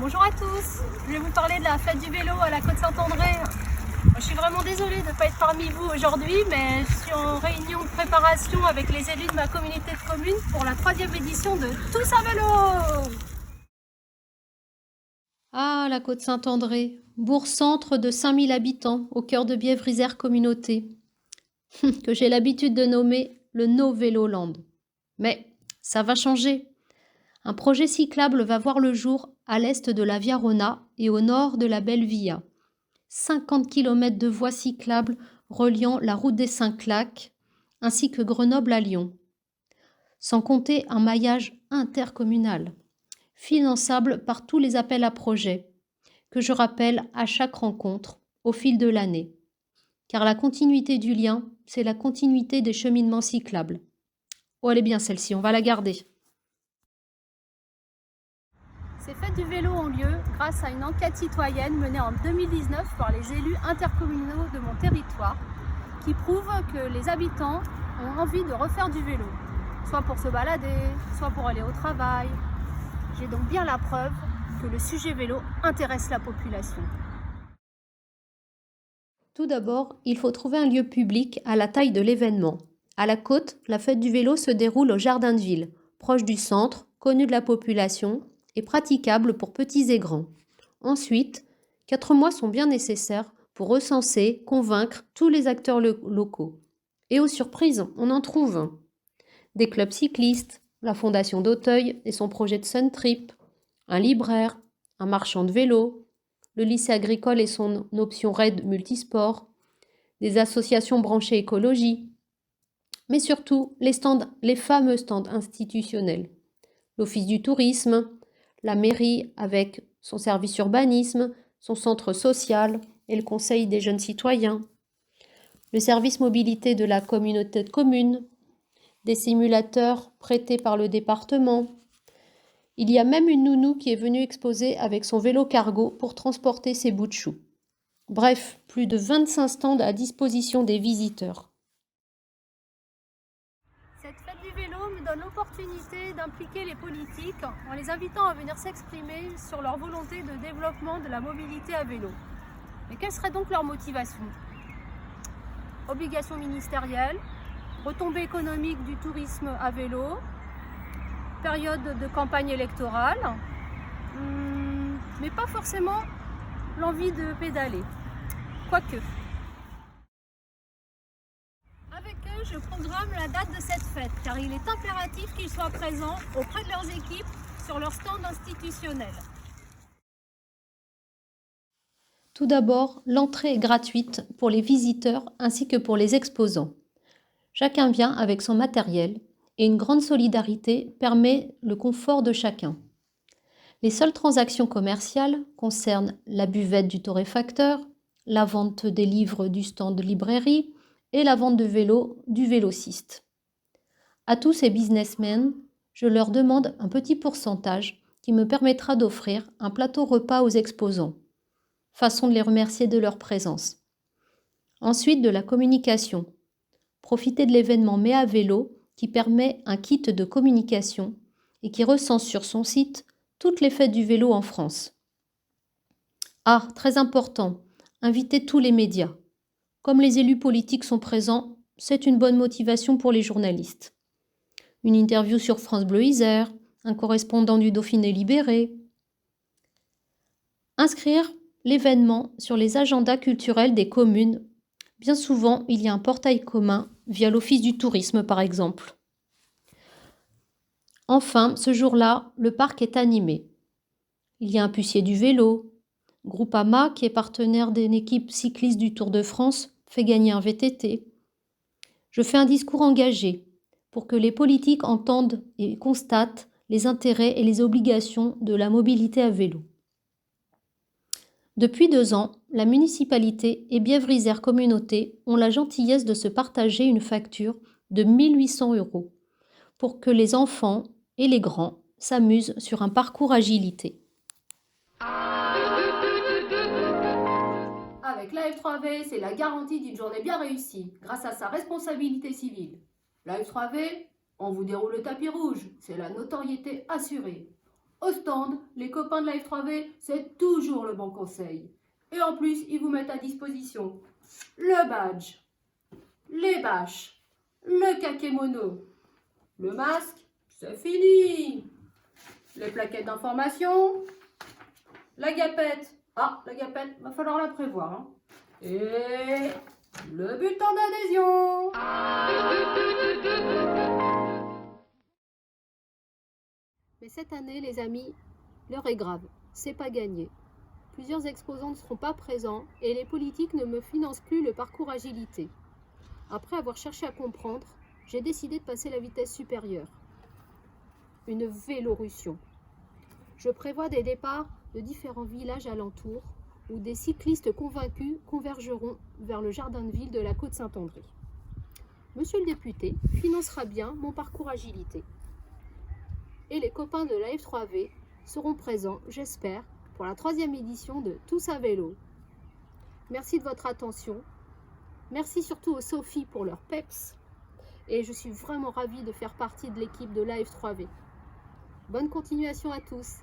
Bonjour à tous, je vais vous parler de la fête du vélo à la Côte-Saint-André. Je suis vraiment désolée de ne pas être parmi vous aujourd'hui, mais je suis en réunion de préparation avec les élus de ma communauté de communes pour la 3e édition de Tous à vélo. Ah, la Côte-Saint-André, bourg-centre de 5000 habitants, au cœur de Bièvre-Isère Communauté, que j'ai l'habitude de nommer le No Vélo Land. Mais ça va changer. Un projet cyclable va voir le jour à l'est de la Via Rona et au nord de la Belle Via. 50 km de voies cyclables reliant la route des Cinq-Lacs ainsi que Grenoble à Lyon. Sans compter un maillage intercommunal, finançable par tous les appels à projets, que je rappelle à chaque rencontre au fil de l'année. Car la continuité du lien, c'est la continuité des cheminements cyclables. Oh, elle est bien celle-ci, on va la garder. Ces fêtes du vélo ont lieu grâce à une enquête citoyenne menée en 2019 par les élus intercommunaux de mon territoire qui prouve que les habitants ont envie de refaire du vélo, soit pour se balader, soit pour aller au travail. J'ai donc bien la preuve que le sujet vélo intéresse la population. Tout d'abord, il faut trouver un lieu public à la taille de l'événement. À la Côte, la fête du vélo se déroule au Jardin de Ville, proche du centre, connu de la population et praticable pour petits et grands. Ensuite, 4 mois sont bien nécessaires pour recenser, convaincre tous les acteurs locaux. Et aux surprises, on en trouve. Des clubs cyclistes, la Fondation d'Auteuil et son projet de Sun Trip, un libraire, un marchand de vélo, le lycée agricole et son option RAID multisport, des associations branchées écologie, mais surtout les fameux stands institutionnels, l'Office du tourisme, la mairie avec son service urbanisme, son centre social et le Conseil des jeunes citoyens, le service mobilité de la communauté de communes, des simulateurs prêtés par le département. Il y a même une nounou qui est venue exposer avec son vélo cargo pour transporter ses bouts de chou. Bref, plus de 25 stands à disposition des visiteurs. Cette fête du vélo me donne l'opportunité d'impliquer les politiques en les invitant à venir s'exprimer sur leur volonté de développement de la mobilité à vélo. Mais quelle serait donc leur motivation ? Obligation ministérielle, retombées économiques du tourisme à vélo, période de campagne électorale, mais pas forcément l'envie de pédaler, quoique. Avec eux, je programme la date de cette fête, car il est impératif qu'ils soient présents auprès de leurs équipes sur leur stand institutionnel. Tout d'abord, l'entrée est gratuite pour les visiteurs ainsi que pour les exposants. Chacun vient avec son matériel et une grande solidarité permet le confort de chacun. Les seules transactions commerciales concernent la buvette du torréfacteur, la vente des livres du stand de librairie et la vente de vélos du vélociste. À tous ces businessmen, je leur demande un petit pourcentage qui me permettra d'offrir un plateau repas aux exposants. Façon de les remercier de leur présence. Ensuite, de la communication. Profitez de l'événement Mais à vélo qui permet un kit de communication et qui recense sur son site toutes les fêtes du vélo en France. Ah, très important, invitez tous les médias. Comme les élus politiques sont présents, c'est une bonne motivation pour les journalistes. Une interview sur France Bleu Isère, un correspondant du Dauphiné Libéré. Inscrire l'événement sur les agendas culturels des communes. Bien souvent, il y a un portail commun via l'Office du tourisme, par exemple. Enfin, ce jour-là, le parc est animé. Il y a un pucier du vélo. Groupama, qui est partenaire d'une équipe cycliste du Tour de France, fait gagner un VTT. Je fais un discours engagé pour que les politiques entendent et constatent les intérêts et les obligations de la mobilité à vélo. Depuis 2 ans, la municipalité et Bièvre-Isère Communauté ont la gentillesse de se partager une facture de 1 800 € pour que les enfants et les grands s'amusent sur un parcours agilité. Avec la F3V, c'est la garantie d'une journée bien réussie, grâce à sa responsabilité civile. La F3V, on vous déroule le tapis rouge, c'est la notoriété assurée. Au stand, les copains de la F3V, c'est toujours le bon conseil. Et en plus, ils vous mettent à disposition le badge, les bâches, le kakémono, le masque, c'est fini. Les plaquettes d'information, la gapette. Ah, la gapette, va falloir la prévoir. Hein. Et le bulletin d'adhésion. Mais cette année, les amis, l'heure est grave. C'est pas gagné. Plusieurs exposants ne seront pas présents et les politiques ne me financent plus le parcours agilité. Après avoir cherché à comprendre, j'ai décidé de passer la vitesse supérieure. Une vélorussion. Je prévois des départs de différents villages alentours où des cyclistes convaincus convergeront vers le jardin de ville de la Côte Saint-André. Monsieur le député financera bien mon parcours agilité. Et les copains de la F3V seront présents, j'espère, pour la 3e édition de Tous à vélo. Merci de votre attention. Merci surtout aux Sophie pour leur peps. Et je suis vraiment ravie de faire partie de l'équipe de la F3V. Bonne continuation à tous.